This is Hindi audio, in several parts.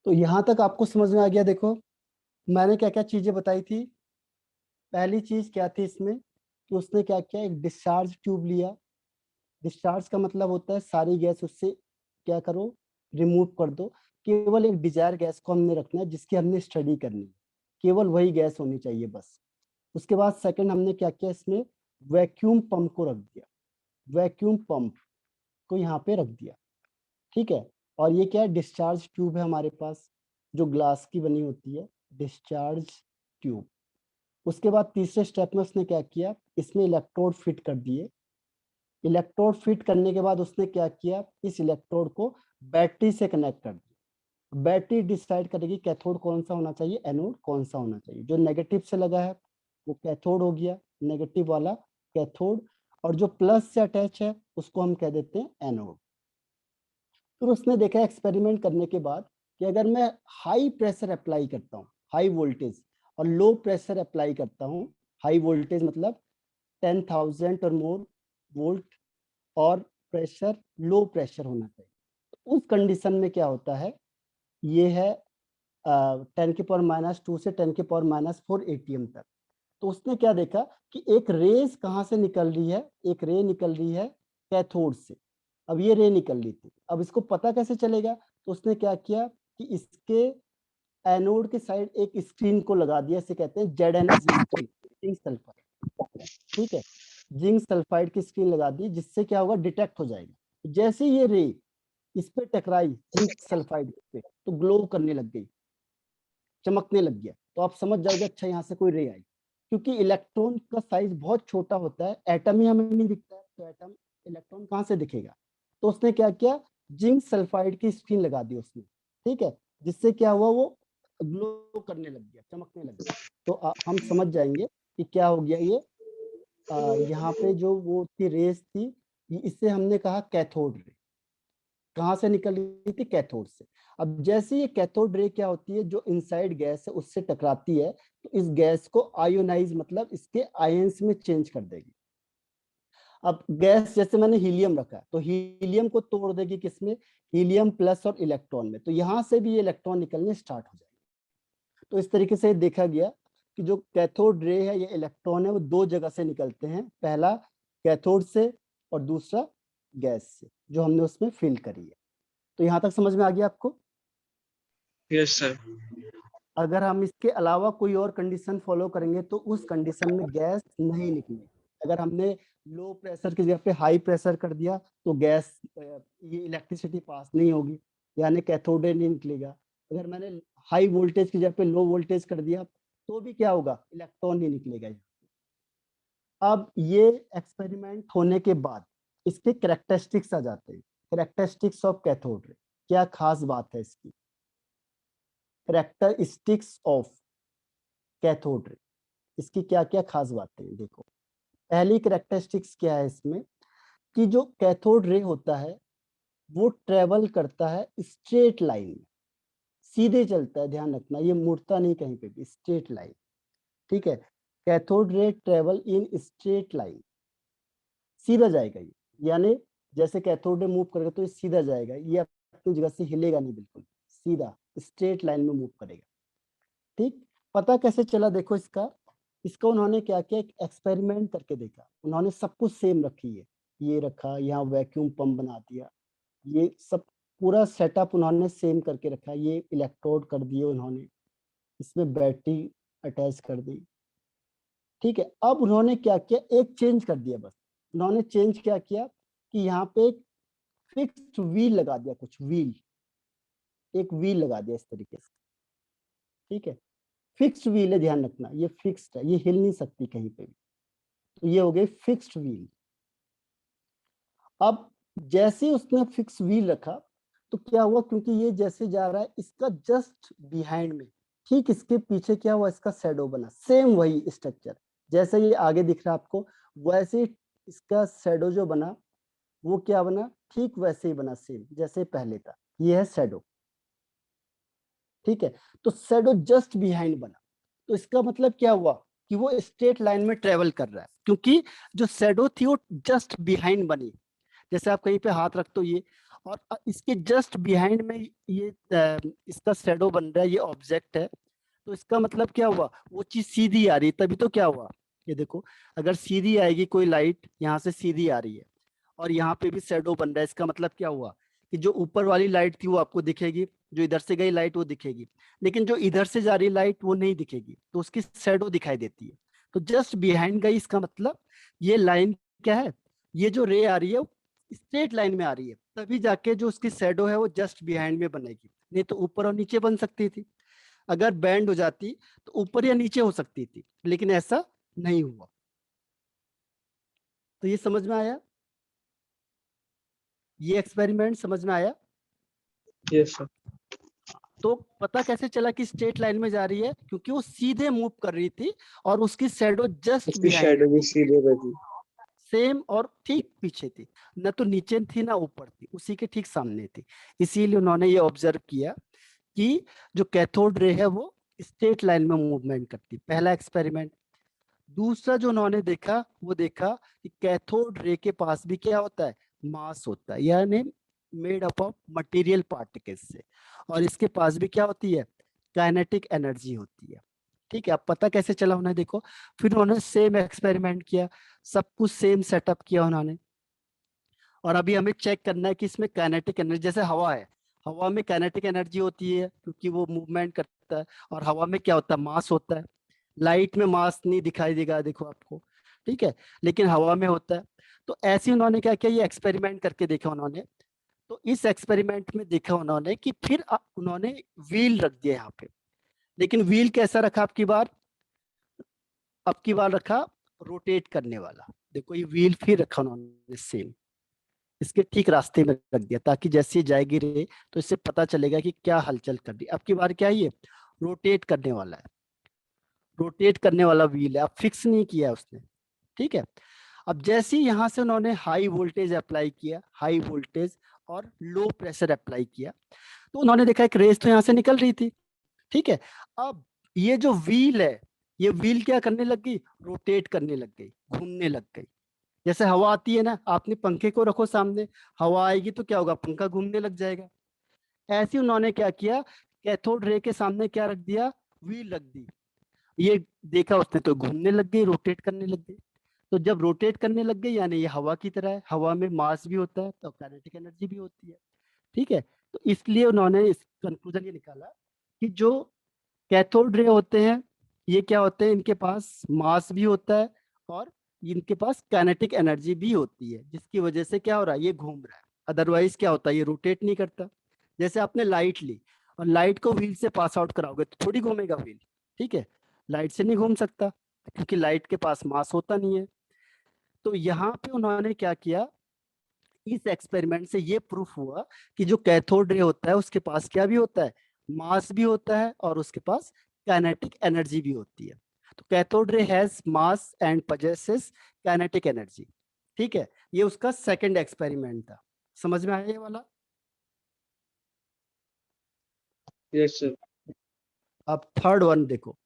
तो यहाँ तक आपको समझ में आ गया। देखो मैंने क्या क्या चीजें बताई थी। पहली चीज क्या थी इसमें कि उसने क्या किया, एक डिस्चार्ज ट्यूब लिया। डिस्चार्ज का मतलब होता है सारी गैस उससे क्या करो, रिमूव कर दो। केवल एक डिजायर गैस को हमने रखना है जिसकी हमने स्टडी करनी है, केवल वही गैस होनी चाहिए बस। उसके बाद सेकंड हमने क्या किया, इसमें वैक्यूम पंप को रख दिया। वैक्यूम पंप को यहाँ पे रख दिया, ठीक है। और ये क्या है, डिस्चार्ज ट्यूब है हमारे पास जो ग्लास की बनी होती है, डिस्चार्ज ट्यूब। उसके बाद तीसरे स्टेप में उसने क्या किया, इसमें इलेक्ट्रोड फिट कर दिए। इलेक्ट्रोड फिट करने के बाद उसने क्या किया, इस इलेक्ट्रोड को बैटरी से कनेक्ट कर दिया। बैटरी डिसाइड करेगी कैथोड कौन सा होना चाहिए, एनोड कौन सा होना चाहिए। जो नेगेटिव से लगा है वो कैथोड हो गया, नेगेटिव वाला कैथोड, और जो प्लस से अटैच है उसको हम कह देते हैं एनोड। फिर उसने देखा एक्सपेरिमेंट करने के बाद कि अगर मैं हाई प्रेशर अप्लाई करता हूँ, हाई वोल्टेज, और लो प्रेशर अप्लाई करता हूँ, हाई वोल्टेज मतलब 10,000 और मोर वोल्ट, और प्रेशर लो प्रेशर होना चाहिए। तो उस कंडीशन में क्या होता है, ये है 10⁻² से 10⁻⁴ ATM तक। तो उसने क्या देखा कि एक रेस कहाँ से निकल रही है, एक रे निकल रही है कैथोड से। अब ये रे निकल रही थी, अब इसको पता कैसे चलेगा, तो उसने क्या किया कि इसके एनोड के साइड एक स्क्रीन को लगा दिया, इसे कहते हैं ZNS स्क्रीन, जिंक सल्फाइड, ठीक है। जिंक सल्फाइड की स्क्रीन लगा दी, जिससे क्या होगा, डिटेक्ट हो जाएगा। जैसे ये रे इस पे टकराई जिंक सल्फाइड पे, तो ग्लो करने लग गई, चमकने लग गया। तो आप समझ जाओगे अच्छा यहाँ से कोई रे आई, क्योंकि इलेक्ट्रॉन का साइज बहुत छोटा होता है, एटम ही हमें नहीं दिखता है, तो एटम इलेक्ट्रॉन कहाँ से दिखेगा। तो उसने क्या किया, जिंक सल्फाइड की स्क्रीन लगा दी उसने, ठीक है, जिससे क्या हुआ, वो ग्लो करने लग गया, चमकने लग गया। तो हम समझ जाएंगे कि क्या हो गया ये। यहाँ पे जो वो थी रेस थी, इससे हमने कहा कैथोड रे। कहाँ से निकल रही थी, कैथोड से। अब जैसे ये कैथोड रे क्या होती है, जो इनसाइड गैस है उससे टकराती है, तो इस गैस को आयोनाइज मतलब इसके आयंस में चेंज कर देगी। अब गैस जैसे मैंने हीलियम रखा है, तो हीलियम को तोड़ देगी किसमें, हीलियम प्लस और इलेक्ट्रॉन में, तो यहाँ से भी ये इलेक्ट्रॉन निकलने स्टार्ट हो जाएंगे। तो इस तरीके से देखा गया कि जो कैथोड रे है, ये इलेक्ट्रॉन है, वो दो जगह से निकलते हैं, पहला कैथोड से और दूसरा गैस से जो हमने उसमें फिल करी है। तो यहाँ तक समझ में आ गया आपको। Yes sir. अगर हम इसके अलावा कोई और कंडीशन फॉलो करेंगे तो उस कंडीशन में गैस नहीं निकलेगी। अगर हमने लो प्रेशर की जगह पे हाई प्रेशर कर दिया तो गैस ये इलेक्ट्रिसिटी पास नहीं होगी, यानी कैथोड रे नहीं निकलेगा। अगर मैंने हाई वोल्टेज की जगह पे लो वोल्टेज कर दिया तो भी क्या होगा, इलेक्ट्रॉन नहीं निकलेगा। अब ये एक्सपेरिमेंट होने के बाद इसके कैरेक्टरिस्टिक्स आ जाते हैं। कैरेक्टरिस्टिक्स ऑफ कैथोड रे, क्या खास बात है इसकी। कैरेक्टरिस्टिक्स ऑफ कैथोड रे, इसकी क्या क्या खास बातें हैं, देखो। पहली कैरेक्टरिस्टिक्स क्या है इसमें कि जो कैथोड रे होता है वो ट्रेवल करता है स्ट्रेट लाइन में, सीधे चलता है, ध्यान रखना, ये मुड़ता नहीं कहीं पे भी, स्ट्रेट लाइन, ठीक है। Cathode ray travel in straight line, सीधा जाएगा ये, यानी जैसे कैथोड रे मूव करेगा तो ये सीधा जाएगा, ये अपनी जगह से हिलेगा नहीं, बिल्कुल सीधा स्ट्रेट लाइन में मूव करेगा, ठीक। पता कैसे चला, देखो इसका इसका उन्होंने क्या किया, एक एक्सपेरिमेंट करके देखा। उन्होंने सब कुछ सेम रखी है, ये रखा, यहाँ वैक्यूम पंप बना दिया, ये सब पूरा सेटअप उन्होंने सेम करके रखा, ये इलेक्ट्रोड कर दिए उन्होंने, इसमें बैटरी अटैच कर दी, ठीक है। अब उन्होंने क्या किया, एक चेंज कर दिया बस। उन्होंने चेंज क्या किया कि यहाँ पे एक फिक्स्ड व्हील लगा दिया, कुछ व्हील, एक व्हील लगा दिया इस तरीके से, ठीक है। फिक्स्ड व्हील है, ध्यान रखना, ये फिक्स्ड है, ये हिल नहीं सकती कहीं पे भी। तो ये हो गई फिक्स्ड व्हील। अब जैसे उसने फिक्स व्हील रखा तो क्या हुआ, क्योंकि ये जैसे जा रहा है इसका जस्ट बिहाइंड में, ठीक इसके पीछे क्या हुआ, इसका शैडो बना, सेम वही स्ट्रक्चर, जैसे ये आगे दिख रहा है आपको, वैसे इसका शैडो जो बना वो क्या बना, ठीक वैसे ही बना, सेम जैसे पहले था। ये है शैडो, ठीक है। तो शैडो जस्ट बिहाइंड बना, तो इसका मतलब क्या हुआ कि वो स्ट्रेट लाइन में ट्रेवल कर रहा है, क्योंकि जो शैडो थी वो जस्ट बिहाइंड बनी। जैसे आप कहीं पे हाथ रखते हो ये, और इसके जस्ट बिहाइंड में ये इसका शेडो बन रहा है, ये ऑब्जेक्ट है। तो इसका मतलब क्या हुआ, वो चीज सीधी आ रही है, तभी तो क्या हुआ, ये देखो, अगर सीधी आएगी कोई लाइट, यहाँ से सीधी आ रही है और यहाँ पे भी शेडो बन रहा है, इसका मतलब क्या हुआ कि जो ऊपर वाली लाइट थी वो आपको दिखेगी, जो इधर से गई लाइट वो दिखेगी, लेकिन जो इधर से जा रही लाइट वो नहीं दिखेगी, तो उसकी शेडो दिखाई देती है। तो जस्ट बिहाइंड गई, इसका मतलब ये लाइन क्या है, ये जो रे आ रही है वो स्ट्रेट लाइन में आ रही है, तभी जाके जो उसकी शेडो है वो जस्ट बिहाइंड में बनेगी, नहीं तो ऊपर और नीचे बन सकती थी। अगर बैंड हो जाती तो ऊपर या नीचे हो सकती थी, लेकिन ऐसा नहीं हुआ। तो ये समझ में आया, ये एक्सपेरिमेंट समझ में आया। Yes sir. तो पता कैसे चला कि स्ट्रेट लाइन में जा रही है, क्योंकि वो सीधे मूव कर रही थी और उसकी शैडो जस्ट उसकी बिहाइंड शैडो भी सीधे रहती। सेम और ठीक पीछे थी, न तो नीचे थी ना ऊपर थी, उसी के ठीक सामने थी। इसीलिए उन्होंने ये ऑब्जर्व किया कि जो कैथोड रे है वो स्ट्रेट लाइन में मूवमेंट करती, पहला एक्सपेरिमेंट। दूसरा जो उन्होंने देखा वो देखा कि कैथोड रे के पास भी क्या होता है, मास होता है, यानी made up of material particles से, और इसके पास भी क्या होती है, काइनेटिक एनर्जी होती है। ठीक है, अब पता कैसे चला उन्हें, देखो, फिर उन्होंने सेम एक्सपेरिमेंट किया, सब कुछ सेम सेटअप किया उन्होंने, और अभी हमें चेक करना है कि इसमें काइनेटिक एनर्जी, जैसे हवा है, हवा में काइनेटिक एनर्जी होती है क्योंकि वो मूवमेंट करता है, और हवा में क्या होता है, मास होता है। लाइट में मास नहीं दिखाई देगा देखो आपको, ठीक है, लेकिन हवा में होता है। तो ऐसे उन्होंने क्या किया, ये एक्सपेरिमेंट करके देखा उन्होंने। तो इस एक्सपेरिमेंट में देखा उन्होंने कि फिर उन्होंने व्हील रख दिया यहाँ पे, लेकिन व्हील कैसा रखा अब की बार रखा रोटेट करने वाला। देखो ये व्हील फिर रखा उन्होंने सेम, इसके ठीक रास्ते में रख दिया, ताकि जैसे ही जाएगी रे तो इससे पता चलेगा कि क्या हलचल कर रही है। अब की बार क्या है, ये रोटेट करने वाला है, रोटेट करने वाला व्हील है, अब फिक्स नहीं किया है उसने। ठीक है, अब जैसे ही यहाँ से उन्होंने हाई वोल्टेज अप्लाई किया, हाई वोल्टेज और लो प्रेशर अप्लाई किया, तो उन्होंने देखा एक रेस तो यहाँ से निकल रही थी। ठीक है, अब ये जो व्हील है, ये व्हील क्या करने लग गई, रोटेट करने लग गई, घूमने लग गई। जैसे हवा आती है ना, आपने पंखे को रखो सामने, हवा आएगी तो क्या होगा, पंखा घूमने लग जाएगा। ऐसे ही उन्होंने क्या किया, कैथोड रे के सामने क्या रख दिया, व्हील रख दी। ये देखा उसने तो घूमने लग गई, रोटेट करने लग गई। तो जब रोटेट करने लग गई यानी ये हवा की तरह है, हवा में मास भी होता है तो काइनेटिक एनर्जी भी होती है। ठीक है, तो इसलिए उन्होंने इस कंक्लूजन ये निकाला कि जो कैथोड रे होते हैं ये क्या होते हैं, इनके पास मास भी होता है और इनके पास काइनेटिक एनर्जी भी होती है, जिसकी वजह से क्या हो रहा है, ये घूम रहा है। अदरवाइज क्या होता है, ये रोटेट नहीं करता। जैसे आपने लाइट ली और लाइट को व्हील से पास आउट कराओगे तो थोड़ी घूमेगा व्हील। ठीक है, लाइट से नहीं घूम सकता क्योंकि लाइट के पास मास होता नहीं है। तो यहाँ पे उन्होंने क्या किया, इस एक्सपेरिमेंट से ये प्रूफ हुआ कि जो कैथोड रे होता है उसके पास क्या भी होता है, मास भी होता है और उसके पास काइनेटिक एनर्जी भी होती है। तो cathode ray has mass and possesses kinetic energy. ठीक है, ये उसका सेकंड एक्सपेरिमेंट था। समझ में आया ये वाला। Yes sir. अब थर्ड वन देखो,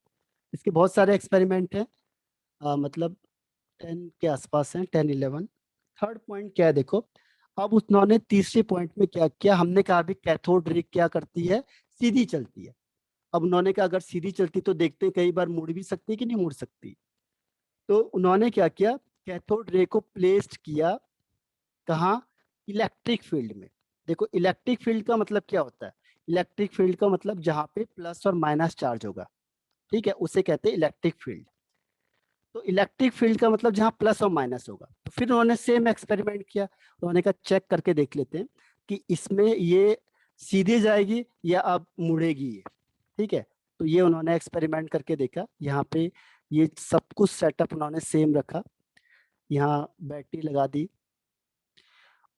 इसके बहुत सारे एक्सपेरिमेंट हैं, मतलब 10 के आसपास हैं, 10-11। थर्ड पॉइंट क्या है देखो, अब उन्होंने तीसरे पॉइंट में क्या किया, हमने कहा अभी कैथोड रे क्या करती है, सीधी चलती है। अब उन्होंने कहा अगर सीधी चलती तो देखते हैं कई बार मुड़ भी सकती है कि नहीं मुड़ सकती। तो उन्होंने क्या किया, कैथोड रे को प्लेस्ड किया कहाँ, इलेक्ट्रिक फील्ड में। देखो इलेक्ट्रिक फील्ड का मतलब क्या होता है, इलेक्ट्रिक फील्ड का मतलब जहाँ पे प्लस और माइनस चार्ज होगा, ठीक है, उसे कहते हैं इलेक्ट्रिक फील्ड। तो इलेक्ट्रिक फील्ड का मतलब जहाँ प्लस और माइनस होगा। तो फिर उन्होंने सेम एक्सपेरिमेंट किया, उन्होंने कहा चेक करके देख लेते हैं कि इसमें ये सीधे जाएगी या अब मुड़ेगी ये। ठीक है, तो ये उन्होंने एक्सपेरिमेंट करके देखा, यहाँ पे ये सब कुछ सेटअप उन्होंने सेम रखा, यहाँ बैटरी लगा दी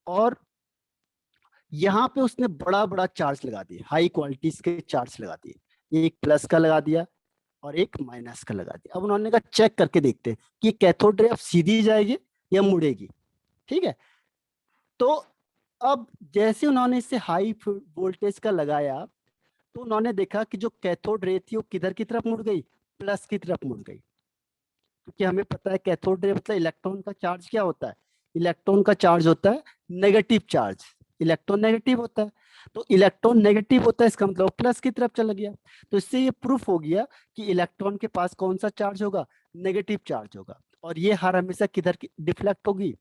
और यहाँ पे उसने बड़ा बड़ा चार्ज लगा दिया, हाई क्वालिटीज के चार्ज लगा दिए, एक प्लस का लगा दिया और एक माइनस का लगा दिया। अब उन्होंने कहा चेक करके देखते हैं कि कैथोड रे अब सीधी जाएगी या मुड़ेगी। ठीक है, तो अब जैसे उन्होंने इसे हाई वोल्टेज का लगाया तो उन्होंने देखा कि जो कैथोड रे थी वो किधर की तरफ मुड़ गई, प्लस की तरफ मुड़ गई। क्योंकि हमें पता है कैथोड रे मतलब इलेक्ट्रॉन का चार्ज क्या होता है, इलेक्ट्रॉन का चार्ज होता है नेगेटिव चार्ज। इलेक्ट्रॉन नेगेटिव होता है, तो इलेक्ट्रॉन नेगेटिव होता है इसका मतलब प्लस की तरफ चला गया। तो इससे ये प्रूफ हो गया कि इलेक्ट्रॉन के पास कौन सा चार्ज होगा, नेगेटिव चार्ज होगा, और ये हर हमेशा किधर की डिफ्लेक्ट होगी,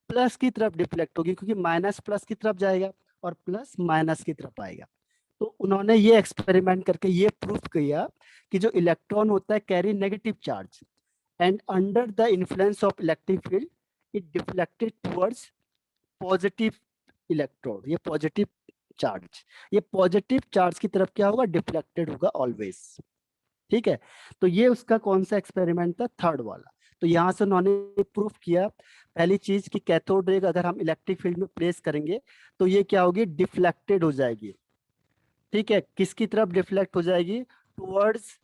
प्लस की तरफ डिफ्लेक्ट होगी, क्योंकि माइनस प्लस की तरफ जाएगा और प्लस माइनस की तरफ आएगा। तो उन्होंने ये एक्सपेरिमेंट करके ये प्रूफ किया कि जो इलेक्ट्रॉन होता है carry negative charge, and under the influence of electric field it deflected towards positive electrode, ये पॉजिटिव चार्ज, ये पॉजिटिव चार्ज की तरफ क्या होगा, डिफ्लेक्टेड होगा ऑलवेज। ठीक है, तो ये उसका कौन सा एक्सपेरिमेंट था, थर्ड वाला। तो यहाँ से उन्होंने प्रूफ किया पहली चीज कि कैथोड रे अगर हम इलेक्ट्रिक फील्ड में प्लेस करेंगे तो ये क्या होगी, डिफ्लेक्टेड हो जाएगी। ठीक है, किसकी तरफ डिफ्लेक्ट हो जाएगी, टुवर्ड्स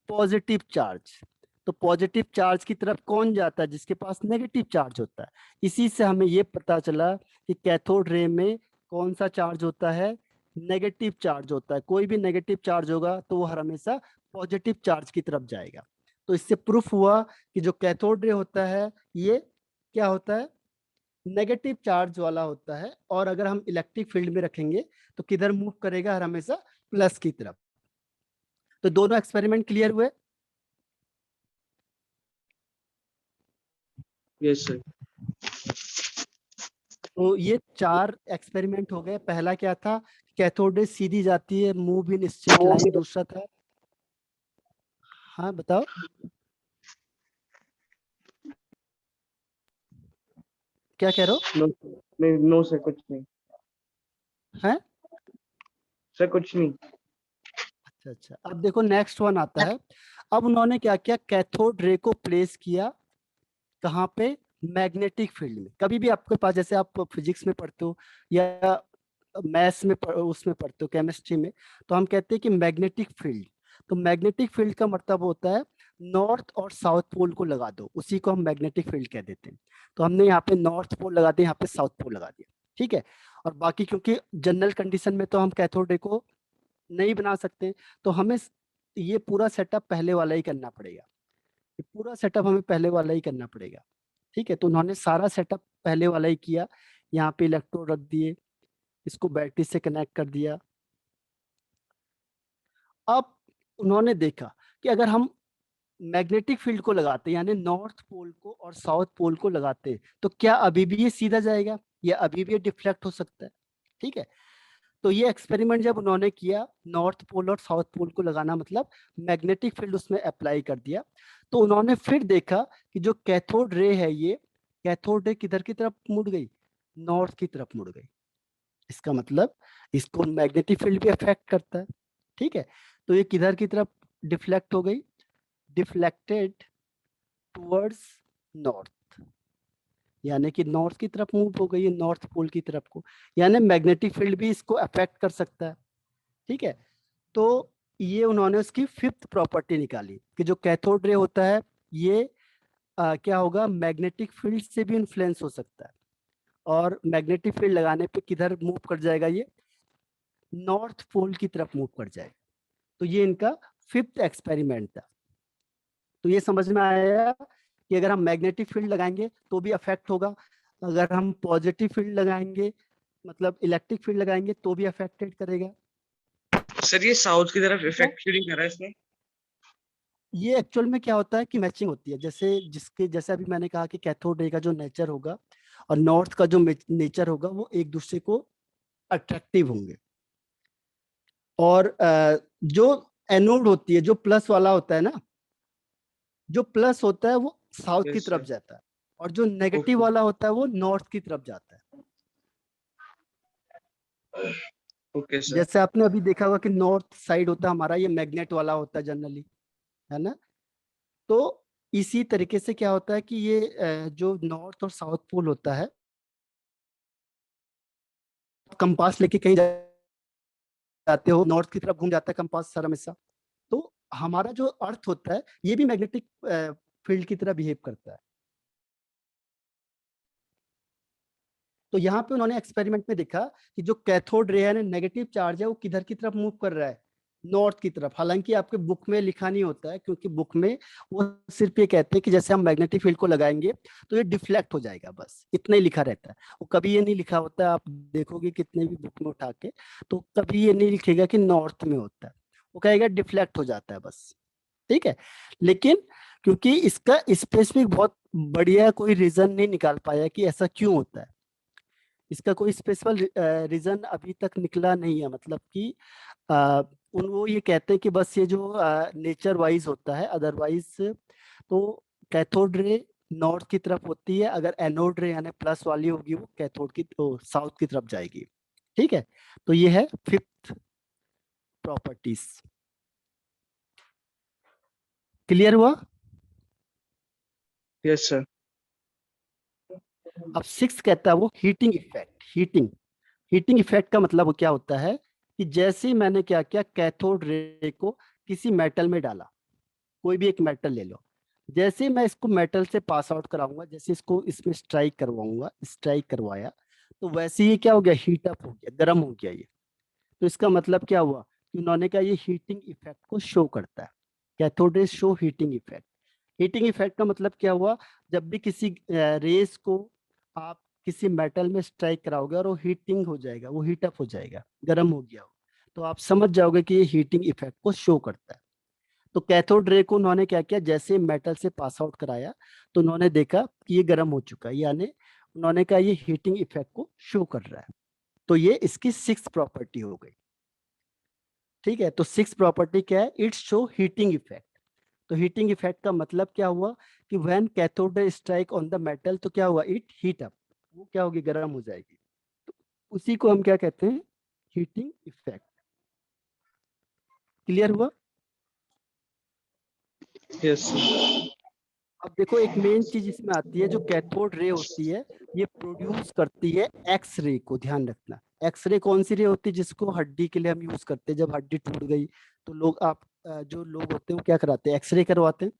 पॉजिटिव चार्ज। तो पॉजिटिव चार्ज की तरफ कौन जाता है, जिसके पास नेगेटिव चार्ज होता है। इसी से हमें ये पता चला कि कैथोड रे में कौन सा चार्ज होता है, नेगेटिव चार्ज होता है। कोई भी नेगेटिव चार्ज होगा तो वो हर हमेशा पॉजिटिव चार्ज की तरफ जाएगा। तो इससे प्रूफ हुआ कि जो कैथोड रे होता है ये क्या होता है, नेगेटिव चार्ज वाला होता है, और अगर हम इलेक्ट्रिक फील्ड में रखेंगे तो किधर मूव करेगा, हर हमेशा प्लस की तरफ। तो दोनों एक्सपेरिमेंट क्लियर हुए। Yes sir. तो ये 4 एक्सपेरिमेंट हो गए। पहला क्या था, कैथोड रे सीधी जाती है, मूव इन स्ट्रेट लाइन। दूसरा था, हाँ बताओ क्या कह रहे हो, नो नहीं, नो सर कुछ नहीं, हैं? सर कुछ नहीं। अच्छा अच्छा, अब देखो नेक्स्ट वन आता है। अब उन्होंने क्या किया, कैथोड रे को प्लेस किया कहाँ पे, मैग्नेटिक फील्ड में। कभी भी आपके पास, जैसे आप फिजिक्स में पढ़ते हो या मैथ्स में उसमें पढ़ते हो, केमिस्ट्री में, तो हम कहते हैं कि मैग्नेटिक फील्ड। तो मैग्नेटिक फील्ड का मतलब होता है नॉर्थ और साउथ पोल को लगा दो, उसी को हम मैग्नेटिक फील्ड कह देते हैं। तो हमने यहाँ पे नॉर्थ पोल लगा दिया, यहाँ पे साउथ पोल लगा दिया। ठीक है, और बाकी क्योंकि जनरल कंडीशन में तो हम कैथोड रे को नहीं बना सकते, तो हमें ये पूरा सेटअप पहले वाला ही करना पड़ेगा। ये पूरा सेटअप हमें पहले वाला ही करना पड़ेगा। ठीक है, तो उन्होंने सारा सेटअप पहले वाला ही किया। यहाँ पे इलेक्ट्रोड रख दिए, इसको बैटरी से कनेक्ट कर दिया। अब उन्होंने देखा कि अगर हम मैग्नेटिक फील्ड को लगाते, यानी नॉर्थ पोल को और साउथ पोल को लगाते, तो क्या अभी भी ये सीधा जाएगा या अभी भी ये डिफ्लेक्ट हो सकता है। ठीक है, तो ये एक्सपेरिमेंट जब उन्होंने किया, नॉर्थ पोल और साउथ पोल को लगाना मतलब मैग्नेटिक फील्ड उसमें अप्लाई कर दिया, तो उन्होंने फिर देखा कि जो कैथोड रे है, ये कैथोड रे किधर की तरफ मुड़ गई, नॉर्थ की तरफ मुड़ गई। इसका मतलब इसको मैग्नेटिक फील्ड भी अफेक्ट करता है। ठीक है, तो ये किधर की तरफ डिफ्लेक्ट हो गई, डिफ्लेक्टेड टुवर्ड्स नॉर्थ, यानी कि नॉर्थ की तरफ मूव हो गई है, नॉर्थ पोल की तरफ को। यानी मैग्नेटिक फील्ड भी इसको अफेक्ट कर सकता है। ठीक है, तो ये उन्होंने उसकी फिफ्थ प्रॉपर्टी निकाली कि जो कैथोड रे होता है ये क्या होगा, मैग्नेटिक फील्ड से भी इन्फ्लुएंस हो सकता है, और मैग्नेटिक फील्ड लगाने पे किधर मूव कर जाएगा, ये नॉर्थ पोल की तरफ मूव कर जाएगा। तो ये इनका फिफ्थ एक्सपेरिमेंट था। तो ये समझ में आया कि अगर हम मैग्नेटिक फील्ड लगाएंगे तो भी अफेक्ट होगा, अगर हम पॉजिटिव फील्ड लगाएंगे, मतलब इलेक्ट्रिक फील्ड लगाएंगे, तो भी अफेक्टेड करेगा। सर ये साउथ की तरफ ठीक है, इफेक्ट क्यों नहीं कर रहा है इसमें? ये एक्चुअल में क्या होता है कि मैचिंग होती है। जैसे अभी मैंने कहा कि कैथोड रे का जो नेचर होगा और नॉर्थ का जो नेचर होगा वो एक दूसरे को अट्रैक्टिव होंगे। और जो एनोड होती है, जो प्लस वाला होता है ना, जो प्लस होता है वो साउथ की यस तरफ सर। जाता है, और जो नेगेटिव ओके। वाला होता है वो नॉर्थ की तरफ जाता है। Okay sir. जैसे आपने अभी देखा होगा कि नॉर्थ साइड होता है हमारा, ये मैग्नेट वाला होता है जनरली, है ना। तो इसी तरीके से क्या होता है कि ये जो नॉर्थ और साउथ पोल होता है, कंपास लेके कहीं जाते हो, नॉर्थ की तरफ घूम जाता है कंपास सर हमेशा। तो हमारा जो अर्थ होता है ये भी मैग्नेटिक फील्ड की तरह बिहेव करता है। तो यहाँ पे उन्होंने एक्सपेरिमेंट में देखा कि जो कैथोड रे है, नेगेटिव चार्ज है, वो किधर की तरफ मूव कर रहा है, नॉर्थ की तरफ। हालांकि आपके बुक में लिखा नहीं होता है, क्योंकि बुक में वो सिर्फ ये कहते हैं कि जैसे हम मैग्नेटिक फील्ड को लगाएंगे तो ये डिफ्लेक्ट हो जाएगा, बस इतना ही लिखा रहता है। वो कभी ये नहीं लिखा होता है, आप देखोगे कितने भी बुक में उठा के, तो कभी ये नहीं लिखेगा कि नॉर्थ में होता है, वो कहेगा डिफ्लेक्ट हो जाता है बस। ठीक है। लेकिन क्योंकि इसका स्पेसिफिक बहुत बढ़िया कोई रीजन नहीं निकाल पाया कि ऐसा क्यों होता है, इसका कोई स्पेशल रीजन अभी तक निकला नहीं है। मतलब कि उन वो ये कहते हैं कि बस ये जो नेचर वाइज होता है, अदरवाइज तो कैथोड रे नॉर्थ की तरफ होती है, अगर एनोड रे यानी प्लस वाली होगी वो कैथोड की साउथ की तरफ जाएगी। ठीक है। तो ये है फिफ्थ प्रॉपर्टीज। क्लियर हुआ? Yes sir. अब सिक्स कहता है वो हीटिंग इफेक्ट। हीटिंग इफेक्ट का मतलब क्या होता है कि जैसे ही मैंने क्या किया, कैथोड रे को किसी मेटल में डाला, कोई भी एक मेटल ले लो, जैसे ही मैं इसको मेटल से पास आउट कराऊंगा, जैसे इसको इसमें स्ट्राइक करवाऊंगा, स्ट्राइक करवाया, तो वैसे ही क्या हो गया, हीट अप हो गया, गर्म हो गया ये। तो इसका मतलब क्या हुआ कि उन्होंने कहा ये हीटिंग इफेक्ट को शो करता है। Cathode ray show heating effect. Heating effect का मतलब क्या हुआ, जब भी किसी रेस को आप किसी मेटल में स्ट्राइक कराओगे और वो हीटिंग हो जाएगा, वो हीट अप हो जाएगा, गर्म हो गया हो, तो आप समझ जाओगे कि ये हीटिंग इफेक्ट को शो करता है। तो कैथोड रे को उन्होंने क्या किया, जैसे मेटल से पास आउट कराया तो उन्होंने देखा कि ये गर्म हो चुका है, यानी उन्होंने कहा ये हीटिंग इफेक्ट को शो कर रहा है। तो ये इसकी सिक्स प्रॉपर्टी हो गई। ठीक है। तो सिक्स प्रॉपर्टी क्या है, इट्स शो हीटिंग इफेक्ट। तो हीटिंग इफेक्ट का मतलब क्या हुआ कि when cathode ray strike on the metal, तो क्या हुआ, इट हीट अप, वो क्या होगी, गर्म हो जाएगी। तो उसी को हम क्या कहते हैं, हीटिंग इफेक्ट। क्लियर हुआ? Yes sir. अब देखो एक मेन चीज इसमें आती है, जो कैथोड रे होती है ये प्रोड्यूस करती है एक्स रे को। ध्यान रखना, एक्स रे कौन सी रे होती है, जिसको हड्डी के लिए हम यूज करते हैं। जब हड्डी टूट गई तो लोग आप जो लोग होते हैं वो क्या कराते हैं, एक्सरे करवाते हैं।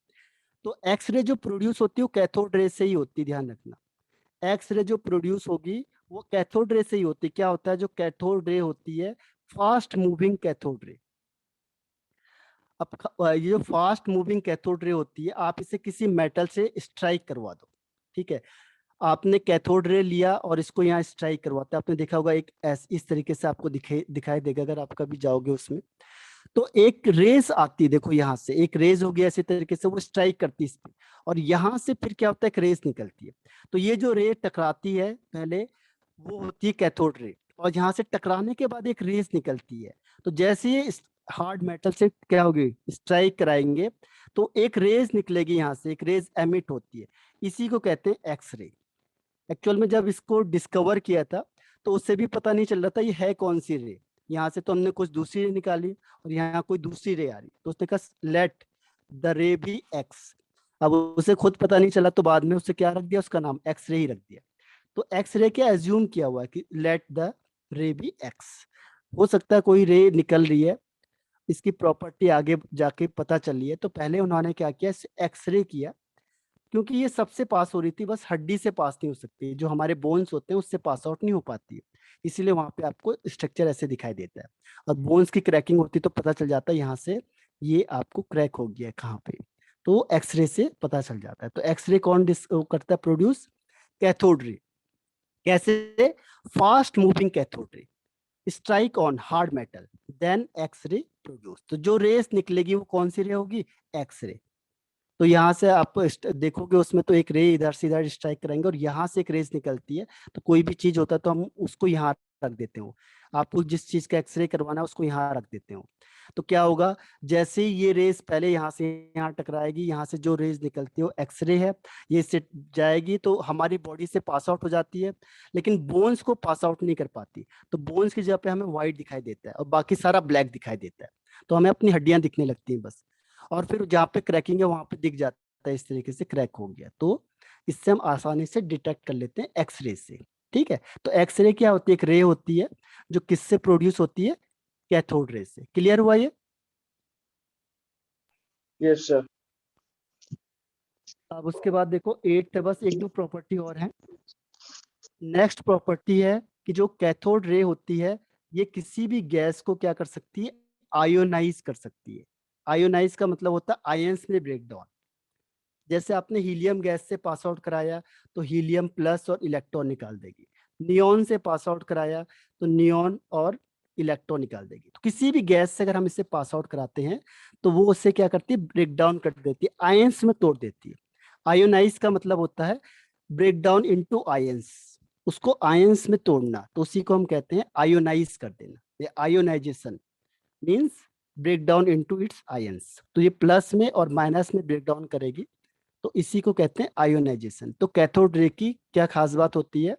तो एक्स रे जो प्रोड्यूस होती है वो कैथोड रे से ही होती है। ध्यान रखना, एक्स रे जो प्रोड्यूस होगी वो कैथोड रे से ही होती है। क्या होता है, जो कैथोड रे होती है, फास्ट मूविंग कैथोड रे। अब ये जो फास्ट मूविंग कैथोड रे होती है, आप इसे किसी मेटल से स्ट्राइक करवा दो। ठीक है। आपने कैथोड रे लिया और इसको यहाँ स्ट्राइक करवाते, आपने देखा होगा एक इस तरीके से आपको दिखाई देगा अगर आप कभी जाओगे उसमें। तो एक रेस आती है, देखो यहाँ से एक रेस होगी ऐसे तरीके से, वो स्ट्राइक करती है इस पे, और यहाँ से फिर क्या होता है, एक रेस निकलती है। तो ये जो रे टकराती है पहले, वो होती है कैथोड रे, और यहाँ से टकराने के बाद एक रेस निकलती है। तो जैसे ये हार्ड मेटल से क्या होगी, स्ट्राइक कराएंगे, तो एक रेस निकलेगी यहाँ से, एक रेस एमिट होती है। इसी को कहते हैं एक्स रे। एक्चुअल में जब इसको डिस्कवर किया था तो उससे भी पता नहीं चल रहा था ये है कौन सी रे। यहाँ से तो हमने कुछ दूसरी रे निकाली और यहाँ कोई दूसरी रे आ रही, तो उसने कहा let the ray be x. अब उसे खुद पता नहीं चला तो बाद में उससे क्या रख दिया, उसका नाम एक्स रे ही रख दिया। तो एक्स रे क्या एज्यूम किया हुआ है कि let the ray be x. हो सकता है कोई रे निकल रही है, इसकी प्रॉपर्टी आगे जाके पता चली है, तो पहले उन्होंने क्या किया, एक्सरे किया। क्योंकि ये सबसे पास हो रही थी, बस हड्डी से पास नहीं हो सकती, जो हमारे बोन्स होते हैं उससे पास आउट नहीं हो पाती है। इसीलिए वहां पे आपको स्ट्रक्चर ऐसे दिखाई देता है। और बोन्स की क्रैकिंग होती तो पता चल जाता है यहाँ से ये आपको क्रैक हो गया है कहाँ पे, तो एक्सरे से पता चल जाता है। तो एक्सरे कौन करता है प्रोड्यूस, कैथोड रे। कैसे, fast moving cathode ray strike on hard metal, then X ray produce. तो जो रेस निकलेगी वो कौन सी रे होगी, एक्स रे। तो यहाँ से आप देखोगे उसमें तो एक रे इधर से इधर स्ट्राइक कराएंगे और यहाँ से एक रेस निकलती है। तो कोई भी चीज होता है तो हम उसको यहाँ रख देते हो, आपको जिस चीज का एक्सरे करवाना है उसको यहाँ रख देते हो। तो क्या होगा, जैसे ही ये रेस पहले यहाँ से यहाँ टकराएगी, यहाँ से जो रेस निकलती है वो एक्सरे है, ये इससे जाएगी तो हमारी बॉडी से पास आउट हो जाती है, लेकिन बोन्स को पास आउट नहीं कर पाती। तो बोन्स की जगह पे हमें व्हाइट दिखाई देता है और बाकी सारा ब्लैक दिखाई देता है, तो हमें अपनी हड्डियां दिखने लगती हैं बस। और फिर जहाँ पे क्रैकिंग है वहां पे दिख जाता है इस तरीके से क्रैक हो गया। तो इससे हम आसानी से डिटेक्ट कर लेते हैं एक्सरे से। ठीक है। तो एक्सरे क्या होती है, एक रे होती है जो किससे प्रोड्यूस होती है, कैथोड रे से। क्लियर हुआ ये? Yes sir. अब उसके बाद देखो एट है, बस एक दो प्रॉपर्टी और है। नेक्स्ट प्रॉपर्टी है कि जो कैथोड रे होती है ये किसी भी गैस को क्या कर सकती है, आयोनाइज कर सकती है। आयोनाइज का मतलब होता है आयंस में ब्रेक डाउन। जैसे आपने हीलियम गैस से पास आउट कराया तो हीलियम प्लस और इलेक्ट्रॉन निकाल देगी, नियॉन से पास आउट कराया तो नियॉन और इलेक्ट्रॉन निकाल देगी। तो किसी भी गैस से अगर हम इसे पास आउट कराते हैं तो वो उससे क्या करती है, ब्रेक डाउन कर देती है, आयंस में तोड़ देती है। आयोनाइज का मतलब होता है ब्रेक डाउन इनटू आयंस, उसको आयंस में तोड़ना, तो उसी को हम कहते हैं आयोनाइज कर देना। ये ionization means break down into its ions. तो ये प्लस में और माइनस में ब्रेक डाउन करेगी, तो इसी को कहते हैं आयोनाइजेशन। तो कैथोड रे की क्या खास बात होती है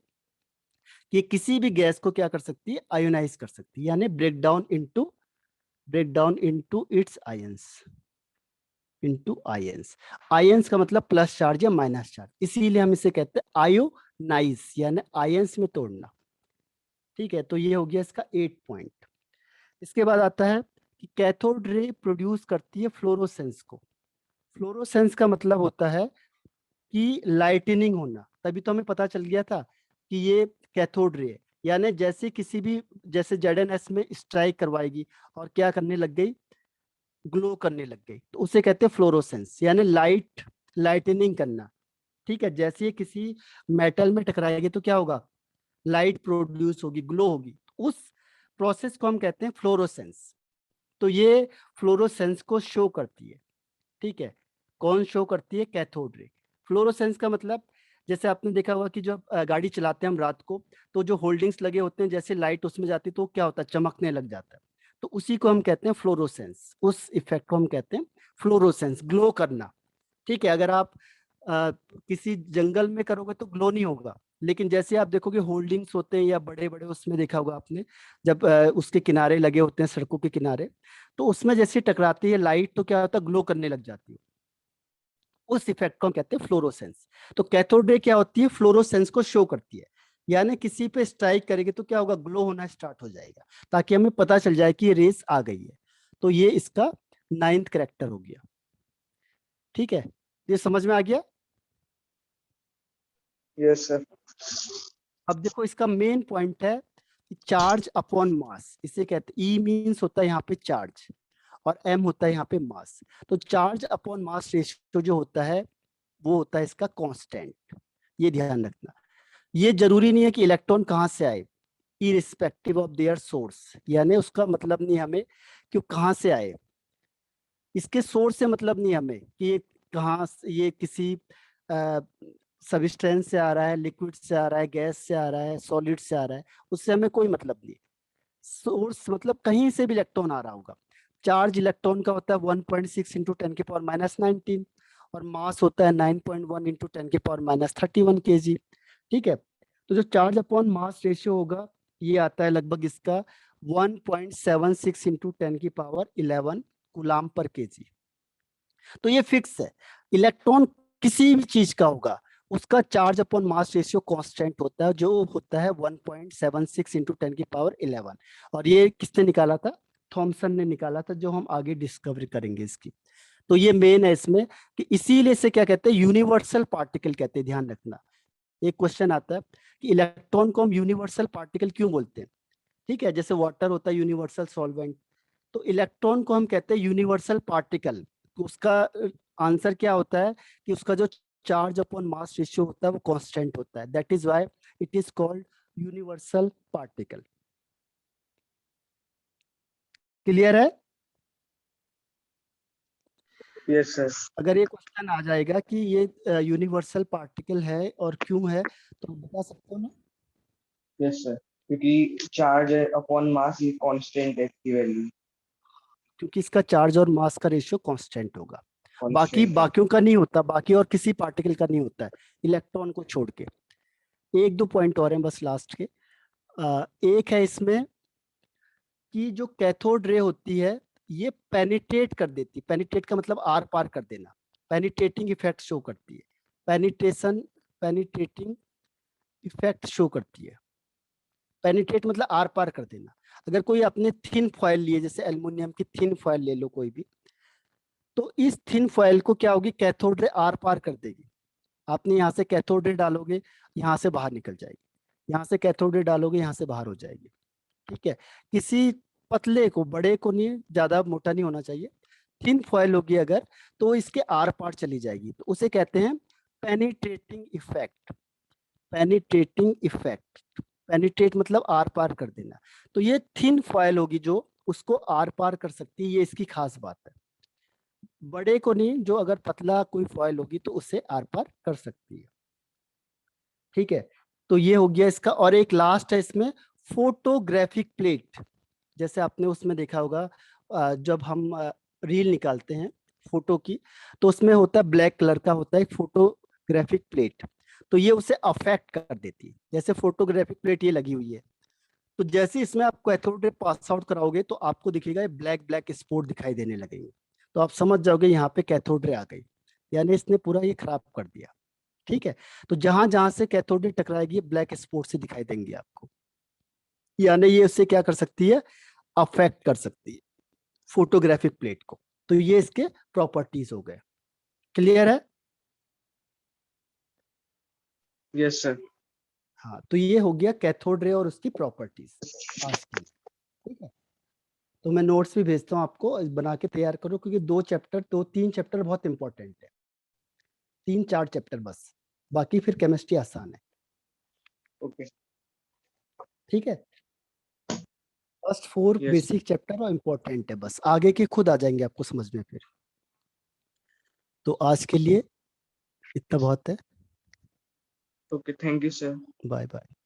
कि किसी भी गैस को क्या कर सकती है, आयोनाइज कर सकती है, यानी break down into its ions, into ions. Ions का मतलब प्लस चार्ज या माइनस चार्ज, इसीलिए हम इसे कहते हैं आयोनाइज, यानी आयंस में तोड़ना। ठीक है, तो ये हो गया इसका 8 पॉइंट। इसके बाद आता है कि कैथोड रे प्रोड्यूस करती है फ्लोरोसेंस को। फ्लोरोसेंस का मतलब होता है कि लाइटनिंग होना, तभी तो हमें पता चल गया था कि ये कैथोड रे है। यानी जैसे किसी भी, जैसे ZNS में स्ट्राइक करवाएगी और क्या करने लग गई, ग्लो करने लग गई, तो उसे कहते हैं फ्लोरोसेंस, यानी लाइटनिंग करना। ठीक है, जैसे ये किसी मेटल में टकराएगी तो क्या होगा, लाइट प्रोड्यूस होगी, ग्लो होगी, उस प्रोसेस को हम कहते हैं फ्लोरोसेंस। तो ये फ्लोरोसेंस को शो करती है। ठीक है, कौन शो करती है, कैथोड रे। फ्लोरोसेंस का मतलब, जैसे आपने देखा होगा कि जब गाड़ी चलाते हैं हम रात को, तो जो होल्डिंग्स लगे होते हैं, जैसे लाइट उसमें जाती है तो क्या होता है, चमकने लग जाता है, तो उसी को हम कहते हैं फ्लोरोसेंस। उस इफेक्ट को हम कहते हैं फ्लोरोसेंस, ग्लो करना। ठीक है, अगर आप किसी जंगल में करोगे तो ग्लो नहीं होगा, लेकिन जैसे आप देखोगे होल्डिंग्स होते हैं या बड़े बड़े, उसमें देखा होगा आपने, जब उसके किनारे लगे होते हैं सड़कों के किनारे, तो उसमें जैसे टकराती है लाइट तो क्या होता है, ग्लो करने लग जाती है। उस इफेक्ट को हम कहते हैं फ्लोरोसेंस। तो कैथोड रे क्या होती है, फ्लोरोसेंस को शो करती है, यानी किसी पे स्ट्राइक करेगी तो क्या होगा, ग्लो होना स्टार्ट हो जाएगा, ताकि हमें पता चल जाए कि ये रेस आ गई है। तो ये इसका 9th कैरेक्टर हो गया। ठीक है, ये समझ में आ गया। Yes sir. अब देखो इसका मेन पॉइंट है कि चार्ज अपॉन मास, इसे कहते हैं, ई मीन्स होता है यहाँ पे चार्ज और एम होता है यहाँ पे मास। तो चार्ज अपॉन मास रेशियो जो होता है वो होता है इसका कांस्टेंट। ये ध्यान रखना, ये जरूरी नहीं है कि इलेक्ट्रॉन कहाँ से आए, इरिस्पेक्टिव ऑफ देयर सोर्स, यानी उसका मतलब नहीं हमें कि वो कहाँ से आए, इसके सोर्स से मतलब नहीं हमें कि ये कहाँ ये किसी सबस्टेंस से आ रहा है, लिक्विड से आ रहा है, गैस से आ रहा है, सॉलिड से आ रहा है, उससे हमें कोई मतलब नहीं। सोर्स मतलब कहीं से भी इलेक्ट्रॉन आ रहा होगा। चार्ज इलेक्ट्रॉन का होता है 1.6 इंटू 10⁻⁹ और मास होता है 9.1 इंटू 10⁻31 kg। ठीक है, तो जो चार्ज अपॉन मास रेशियो होगा ये आता है लगभग इसका 1.76 इंटू 10⁻11 कूलाम पर kg। तो ये फिक्स है, इलेक्ट्रॉन किसी भी चीज का होगा उसका charge upon mass ratio constant होता है, जो होता है 1.76 इंटू 10⁻11। और ये किसने निकाला था, थॉमसन ने निकाला था, जो हम आगे डिस्कवर करेंगे इसकी। तो ये मेन है इसमें कि इसीलिए से क्या कहते हैं, यूनिवर्सल पार्टिकल कहते हैं। ध्यान रखना, एक क्वेश्चन आता है कि इलेक्ट्रॉन को हम यूनिवर्सल पार्टिकल क्यों बोलते हैं। ठीक है, जैसे वाटर होता है यूनिवर्सल सॉल्वेंट, तो इलेक्ट्रॉन को हम कहते हैं यूनिवर्सल पार्टिकल। तो उसका आंसर क्या होता है कि उसका जो चार्ज अपॉन मास रेशियो होता है वो कांस्टेंट होता है, that is why it is called universal particle. Clear है। Yes sir. अगर ये क्वेश्चन आ जाएगा कि ये यूनिवर्सल पार्टिकल है और क्यों है, तो बता सकते हो ना। यस सर, क्योंकि चार्ज अपॉन मास ये कांस्टेंट है, इसकी वैल्यू क्योंकि इसका चार्ज और मास का रेशियो कांस्टेंट होगा, बाकी कांस्टेंट है। बाकियों का नहीं होता, बाकी और किसी पार्टिकल का नहीं होता है, इलेक्ट्रॉन को छोड़ के। एक दो पॉइंट और हैं बस लास्ट के। एक है इसमें कि जो कैथोड रे होती है ये पेनिट्रेट कर देती है, पेनिट्रेट का मतलब आर पार कर देना, पेनिट्रेटिंग इफेक्ट शो करती है, पेनिट्रेटिंग इफेक्ट शो करती है। पेनिट्रेट मतलब आर पार कर देना। अगर कोई अपने थिन फॉयल लिए, जैसे एल्युमिनियम की थिन फॉयल ले लो कोई भी, तो इस थिन फॉयल को क्या होगी, कैथोड रे आर पार कर देगी। आपने यहाँ से कैथोड रे डालोगे, यहाँ से बाहर निकल जाएगी, यहाँ से कैथोड रे डालोगे, यहाँ से बाहर हो जाएगी। ठीक है, किसी पतले को, बड़े को नहीं, ज्यादा मोटा नहीं होना चाहिए, थिन फॉयल होगी अगर तो इसके आर पार चली जाएगी, तो उसे कहते हैं penetrating effect. Penetrating effect, penetrate मतलब आर पार कर देना। तो ये थिन फॉयल होगी जो उसको आर पार कर सकती है, ये इसकी खास बात है। बड़े को नहीं, जो अगर पतला कोई फॉयल होगी तो उससे आर पार कर सकती है। ठीक है, तो ये हो गया इसका। और एक लास्ट है इसमें, फोटोग्राफिक प्लेट। जैसे आपने उसमें देखा होगा जब हम रील निकालते हैं फोटो की, तो उसमें होता है ब्लैक कलर का होता है एक फोटोग्राफिक प्लेट, तो ये उसे अफेक्ट कर देती है। जैसे फोटोग्राफिक प्लेट ये लगी हुई है, तो जैसे इसमें आप कैथोड रे पास आउट कराओगे तो आपको दिखेगा ये ब्लैक ब्लैक स्पॉट दिखाई देने लगेंगे, तो आप समझ जाओगे यहाँ पे कैथोड रे आ गई, यानी इसने पूरा ये खराब कर दिया। ठीक है, तो जहां जहां से कैथोड रे टकराएगी ब्लैक स्पॉट से दिखाई देंगे आपको, यानी ये उससे क्या कर सकती है, अफेक्ट कर सकती है फोटोग्राफिक प्लेट को। तो ये इसके प्रॉपर्टीज हो गए। क्लियर है? Yes sir. हाँ, तो ये हो गया कैथोड रे और उसकी प्रॉपर्टीज आज की। ठीक है, तो मैं नोट्स भी भेजता हूँ आपको, बना के तैयार करो, क्योंकि 2 3 चैप्टर बहुत इंपॉर्टेंट है, 3 4 चैप्टर बस, बाकी फिर केमिस्ट्री आसान है। ओके। ठीक है, फर्स्ट 4 यस। बेसिक चैप्टर और इम्पोर्टेंट है, बस आगे के खुद आ जाएंगे आपको समझ में फिर। तो आज के लिए इतना बहुत है। Okay, thank you sir. Bye bye.